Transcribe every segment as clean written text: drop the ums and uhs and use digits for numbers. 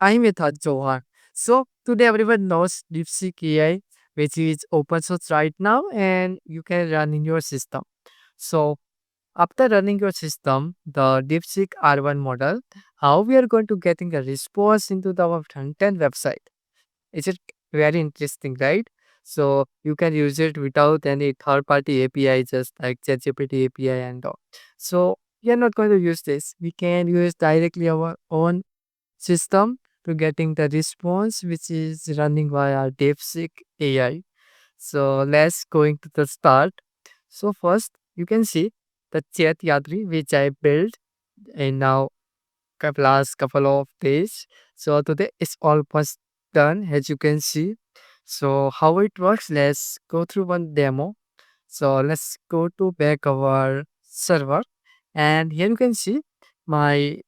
I'm Mithaj Johan. So today everyone knows DeepSeek AI, which is open source right now, and you can run in your system. So after running your system, the DeepSeek R1 model, how we are going to getting a response into our front-end website. Is it very interesting, right? So you can use it without any third-party API, just like ChatGPT API and all. So we are not going to use this. We can use directly our own system to getting the response which is running via DeepSeek AI. So let's going to the start. So first you can see the Chat Yatri which I built in now last couple of days. So today it's almost done as you can see. So how it works, let's go through one demo. So let's go to back our server, and here you can see my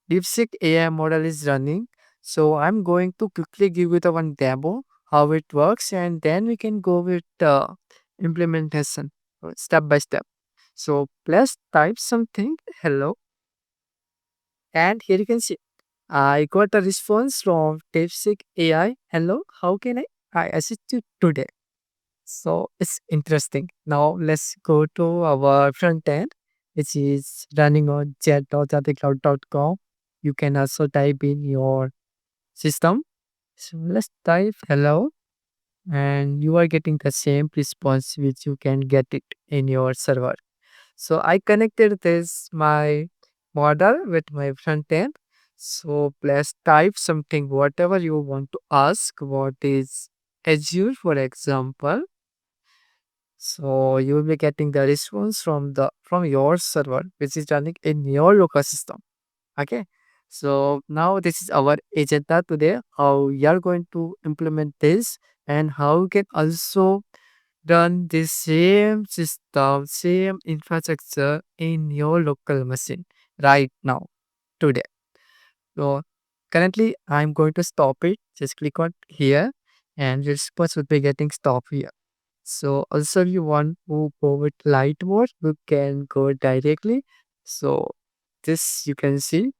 DeepSeek AI model is running. So I'm going to quickly give you the one demo how it works, and then we can go with the implementation step by step. So let's type something hello, and here you can see I got a response from DeepSeek AI. Hello, how can I assist you today? So it's interesting. Now let's go to our front end, which is running on chat.cloud.com. You can also type in your system. So let's type hello, and you are getting the same response which you can get it in your server. So I connected this my model with my front end. So let's type something whatever you want to ask. What is Azure, for example? So you will be getting the response from your server, which is running in your local system. Okay. So now this is our agenda today. How we are going to implement this, and how you can also run the same system, same infrastructure in your local machine right now today. So currently I'm going to stop it. Just click on here, and your response will be getting stop here. So also if you want to go with light mode, you can go directly. So this you can see.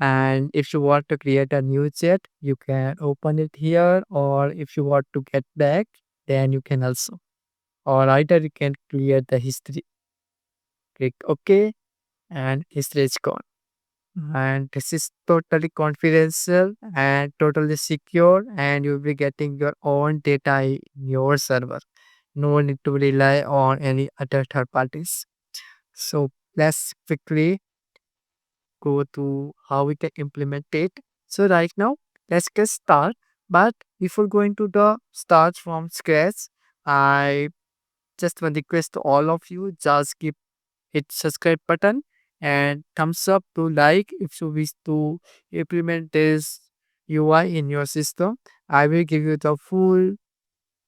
And if you want to create a new chat, you can open it here. Or if you want to get back, then you can also. Or either you can clear the history. Click OK, and history is gone. And this is totally confidential and totally secure, and you'll be getting your own data in your server. No need to rely on any other third parties. So let's quickly go to how we can implement it. So right now, let's get start. But before going to the start from scratch, I just want to request to all of you, just give hit subscribe button and thumbs up to like if you wish to implement this UI in your system. I will give you the full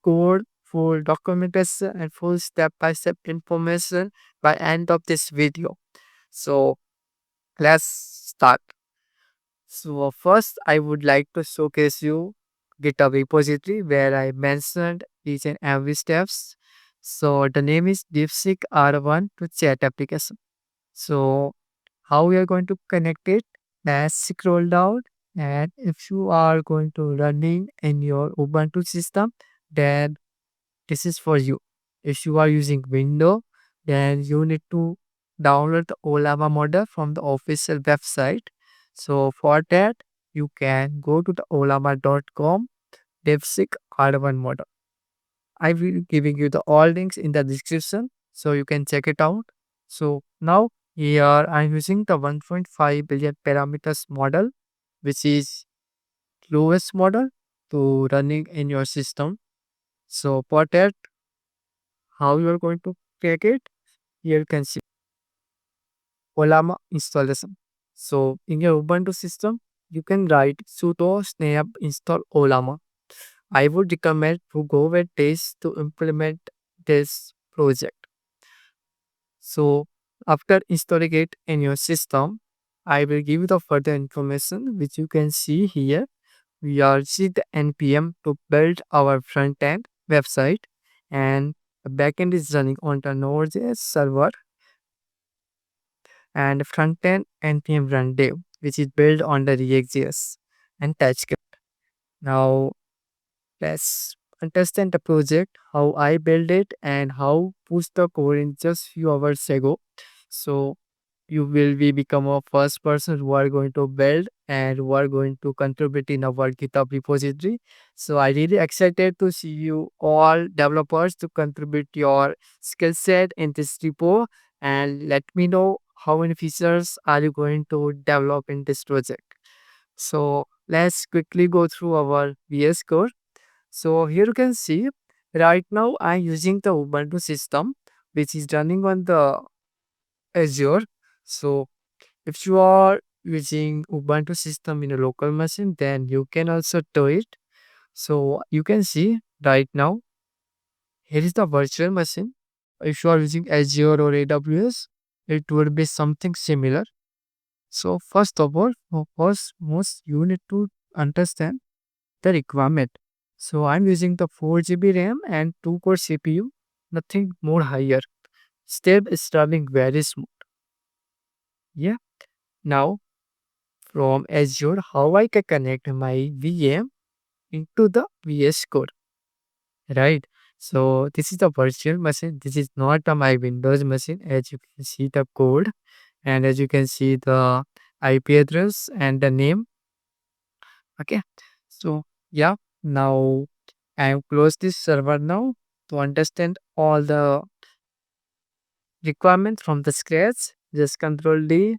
code, full documentation, and full step-by-step information by end of this video. So let's start. So first, I would like to showcase you GitHub repository where I mentioned each and every steps. So the name is DeepSeek R1 to chat application. So how we are going to connect it? Let's scroll down, and if you are going to running in your Ubuntu system, then this is for you. If you are using Windows, then you need to download the Ollama model from the official website. So for that, you can go to the ollama.com DevSeek R1 model. I will be giving you the all links in the description so you can check it out. So now here I'm using the 1.5 billion parameters model, which is lowest model to running in your system. So for that, how you are going to take it? Here you can see Ollama installation. So in your Ubuntu system, you can write sudo snap install Ollama. I would recommend to go with this to implement this project. So after installing it in your system, I will give you the further information which you can see here. We are using the npm to build our front end website, and the backend is running on the Node.js server, and front end npm run dev, which is built on the Reactjs. and TypeScript. Now let's understand the project, how I build it, and how push the code in just few hours ago. So you will be become a first person who are going to build and who are going to contribute in our GitHub repository. So I really excited to see you all developers to contribute your skill set in this repo, and let me know how many features are you going to develop in this project. So let's quickly go through our VS Code. So here you can see right now I'm using the Ubuntu system which is running on the Azure. So if you are using Ubuntu system in a local machine, then you can also do it. So you can see right now, here is the virtual machine. If you are using Azure or AWS, it would be something similar. So first of all, first most you need to understand the requirement. So I'm using the 4 GB RAM and 2 core CPU, nothing more higher. Step is running very smooth. Yeah. Now from Azure, how I can connect my VM into the VS Code, right? So this is the virtual machine. This is not my Windows machine. As you can see the code, and as you can see the IP address and the name. Okay. So yeah, now I have closed this server now to understand all the requirements from the scratch. Just Control D.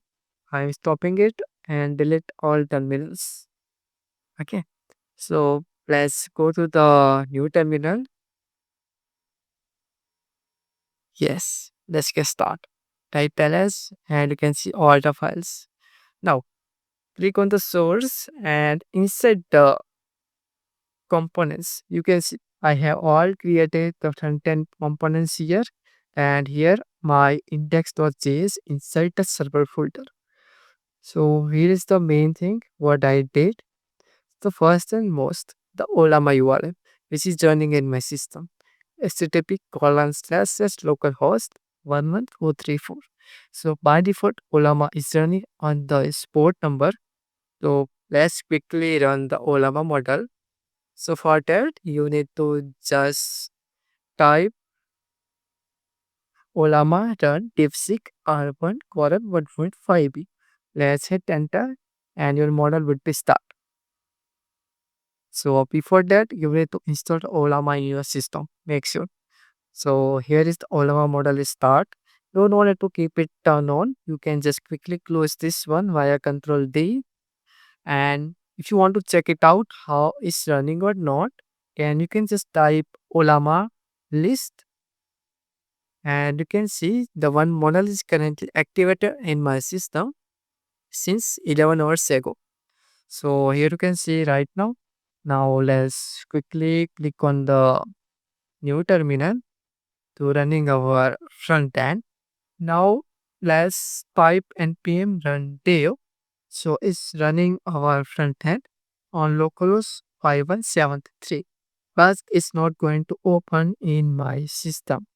I'm stopping it and delete all terminals. Okay. So let's go to the new terminal. Yes, let's get started. Type ls and you can see all the files. Now click on the source and inside the components. You can see I have all created the front-end components here, and here my index.js inside the server folder. So here is the main thing what I did. The first and most, the ollama URL, which is running in my system. http:// localhost 11434. So by default, ollama is running on the port number. So let's quickly run the ollama model. So for that, you need to just type ollama run DeepSeek R1 colon 1.5b. Let's hit enter and your model would be start. So before that, you need to install ollama in your system. Make sure. So here is the ollama model is start. Don't want to keep it turned on. You can just quickly close this one via Control D. And if you want to check it out how it's running or not, and you can just type ollama list, and you can see the one model is currently activated in my system since 11 hours ago. So here you can see right now. Now let's quickly click on the new terminal to running our front end. Now let's type npm run dev. So it's running our front end on localhost 5173, but it's not going to open in my system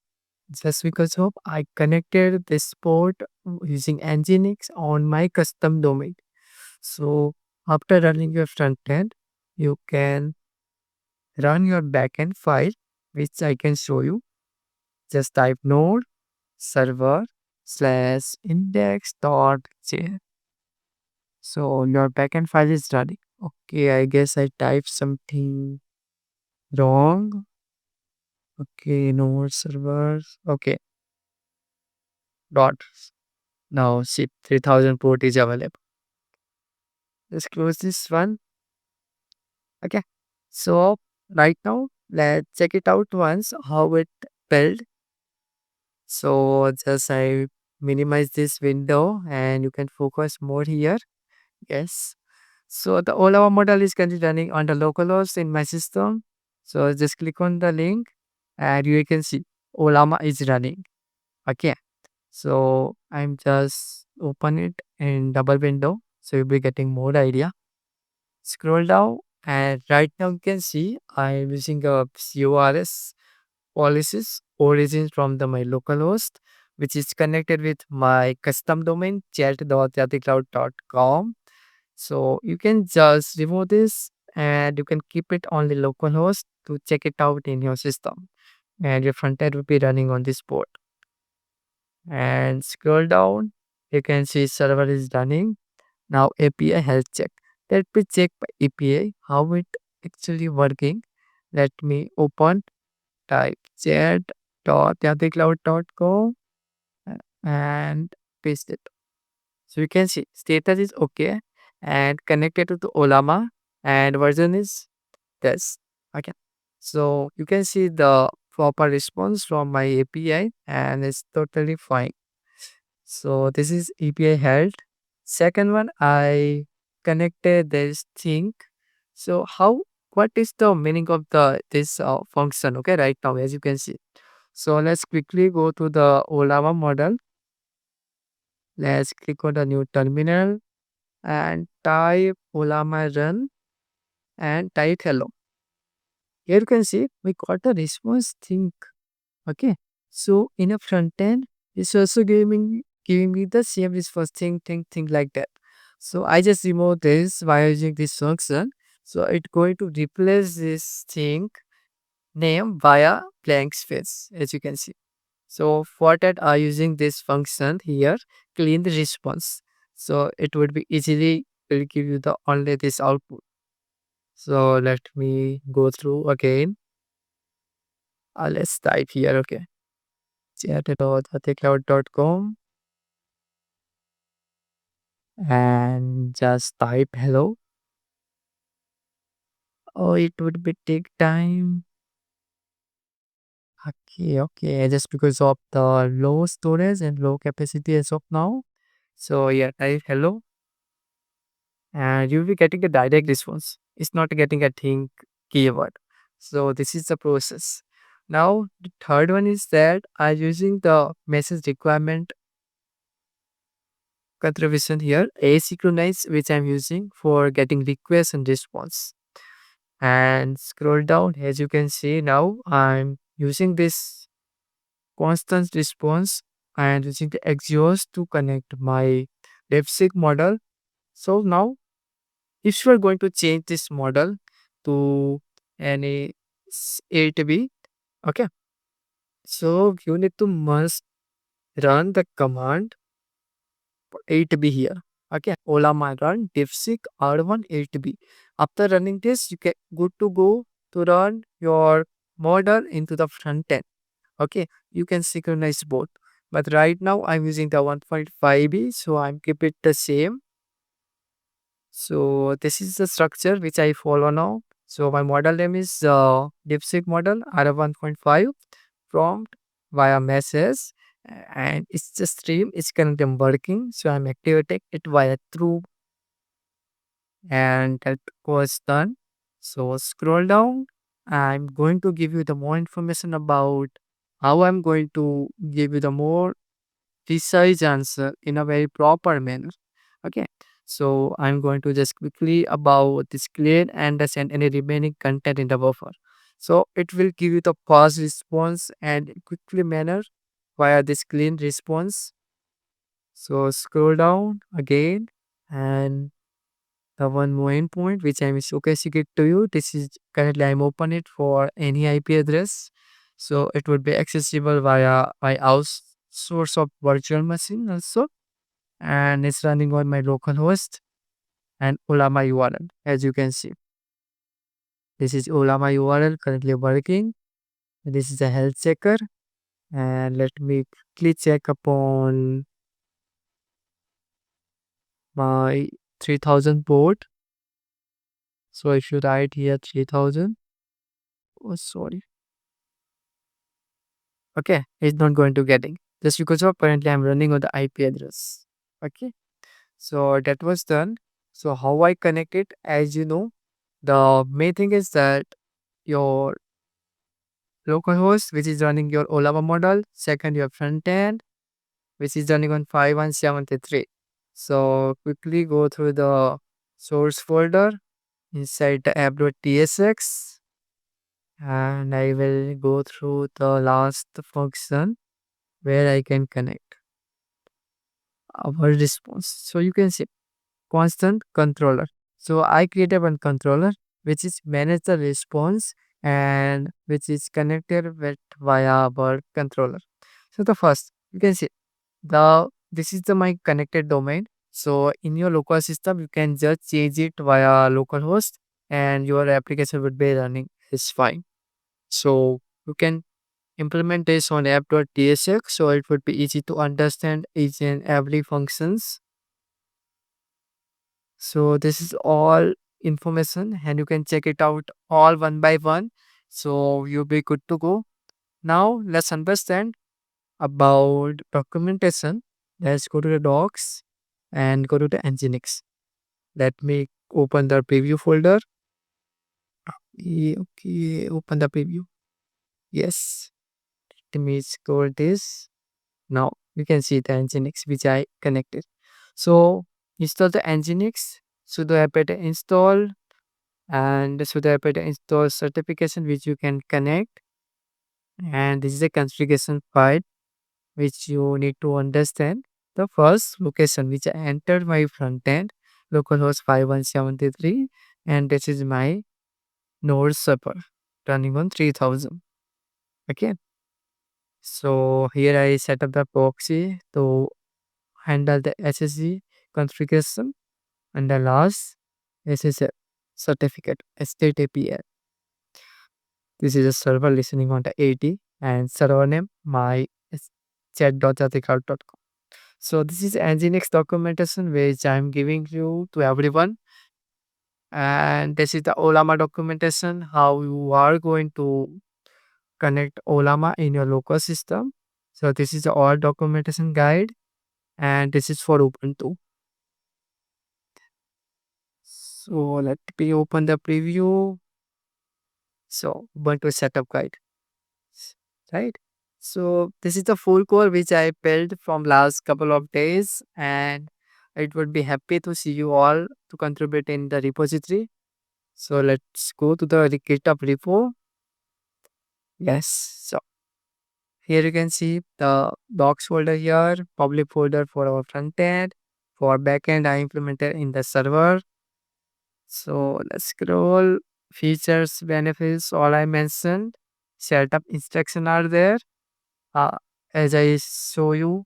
just because of I connected this port using Nginx on my custom domain. So after running your front end, you can run your backend file, which I can show you. Just type node server slash index.js. So your backend file is running. Okay, I guess I typed something wrong. Okay, node servers. Okay, dot. Now see 3000 port is available. Let's close this one. Okay. So right now let's check it out once how it built. So just I minimize this window and you can focus more here. Yes. So the Olava model is currently running on the localhost in my system. So just click on the link and you can see Olama is running. Okay. So I'm just open it in double window. So you'll be getting more idea. Scroll down and right now you can see I'm using a CORS policies origins from the my localhost, which is connected with my custom domain chat.yaticloud.com. So you can just remove this and you can keep it on the localhost to check it out in your system. And your front end will be running on this port. And scroll down, you can see server is running. Now API health check. Let me check my API, how it actually working. Let me open, type chat.yatricloud.com and paste it. So you can see status is okay and connected to the Ollama and version is this. Okay. So you can see the proper response from my API and it's totally fine. So this is API held. Second one, I connected this thing. So how, what is the meaning of the this function? Okay, right now as you can see. So let's quickly go to the Ollama model. Let's click on the new terminal and type ollama run and type hello. Here you can see we got a response thing. Okay. So in a front end, it's also giving me the same response thing like that. So I just remove this by using this function. So it's going to replace this thing name via blank space, as you can see. So for that, I using this function here, clean the response. So it would be easily will give you the only this output. So let me go through again. Let's type here. Okay, chat.cloud.com and just type hello. Oh, it would be take time. Okay, just because of the low storage and low capacity as of now. So yeah, type hello and you'll be getting a direct response. It's not getting a thing keyword. So this is the process. Now the third one is that I'm using the message requirement contribution here, asynchronize, which I'm using for getting request and response. And scroll down, as you can see now, I'm using this constant response and using the Axios to connect my DeepSeek model. So now if you are going to change this model to any 8B, okay, so you need to must run the command 8B here. Okay, ollama run DeepSeek R1 8B. After running this, you get good to go to run your model into the front end. Okay, you can synchronize both. But right now I'm using the 1.5B, so I'm keep it the same. So this is the structure which I follow now. So my model name is DeepSeek model R1.5 prompt via message and it's the stream is currently working. So I'm activating it via true and that was done. So scroll down. I'm going to give you the more information about how I'm going to give you the more precise answer in a very proper manner. Okay. So I'm going to just quickly about this clean and send any remaining content in the buffer. So it will give you the fast response and quickly manner via this clean response. So scroll down again and the one more endpoint which I'm showcasing it to you. This is currently I'm open it for any IP address. So it would be accessible via my house source of virtual machine also. And it's running on my local host and ollama URL as you can see. This is ollama URL currently working. This is a health checker and let me quickly check upon my 3000 port. So if you write here 3000, oh sorry. Okay, it's not going to getting just because of currently I'm running on the IP address. Okay, so that was done. So how I connect it, as you know, the main thing is that your localhost, which is running your Ollama model, second your front end, which is running on 5173. So quickly go through the source folder inside the app.tsx and I will go through the last function where I can connect our response. So you can see constant controller. So I created one controller which is manage the response and which is connected with via our controller. So the first you can see the this is the my connected domain. So in your local system, you can just change it via localhost, and your application would be running. It's fine. So you can implement this on app.tsx, so it would be easy to understand each and every functions. So this is all information, and you can check it out all one by one. So you'll be good to go. Now let's understand about documentation. Let's go to the docs and go to the Nginx. Let me open the preview folder. Okay, open the preview. Yes, let me scroll this. Now you can see the Nginx which I connected. So install the Nginx, sudo apt install, and sudo apt install certification which you can connect. And this is a configuration file which you need to understand. The first location which I entered my front end, localhost 5173, and this is my node server running on 3000. Okay, so here I set up the proxy to handle the SSD configuration, and the last SSL certificate state API. This is a server listening on the 80 and server name my chat.yatri.com. So this is Nginx documentation which I'm giving you to everyone. And this is the Ollama documentation, how you are going to connect Ollama in your local system. So this is the all documentation guide, and this is for Ubuntu. So let me open the preview. So Ubuntu setup guide, right? So this is the full core which I built from last couple of days, and it would be happy to see you all to contribute in the repository. So let's go to the GitHub repo. Yes. So here you can see the docs folder here, public folder for our front end. For backend, I implemented in the server. So let's scroll. Features, benefits, all I mentioned. Setup instruction are there. Uh, as I show you,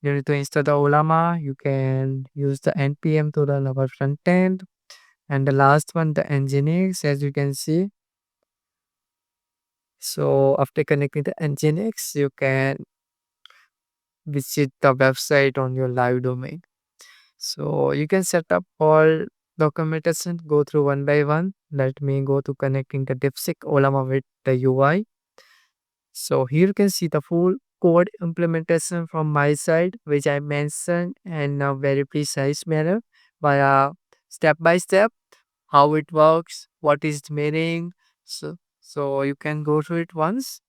you need to install the Ollama. You can use the npm to run our front end. And the last one, the Nginx, as you can see. So after connecting the Nginx, you can visit the website on your live domain. So you can set up all documentation, go through one by one. Let me go to connecting the DeepSeek Ollama with the UI. So here you can see the full code implementation from my side, which I mentioned in a very precise manner via step by step, how it works, what is the meaning. So you can go through it once.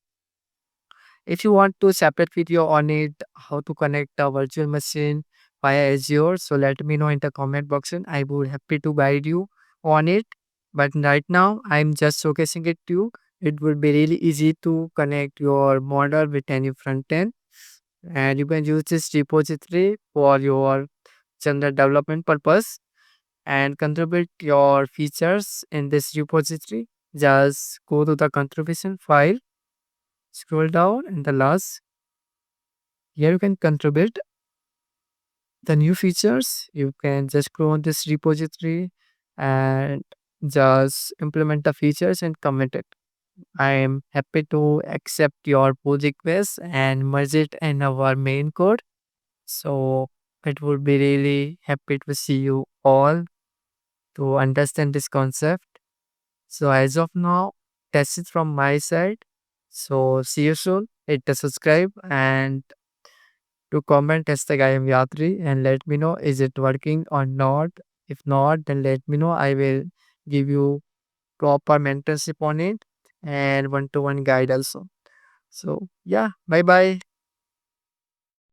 If you want to separate video on it, how to connect a virtual machine via Azure, so let me know in the comment box and I would happy to guide you on it. But right now, I'm just showcasing it to you. It would be really easy to connect your model with any front end, and you can use this repository for your general development purpose and contribute your features in this repository. Just go to the contribution file, scroll down, and the last here you can contribute the new features. You can just go on this repository and just implement the features and commit it. I am happy to accept your pull request and merge it in our main code. So it would be really happy to see you all to understand this concept. So as of now, that's it from my side. So see you soon. Hit the subscribe and to comment hashtag I am Yatri and let me know is it working or not. If not, then let me know. I will give you proper mentorship on it and one-to-one guide also. So yeah, bye bye.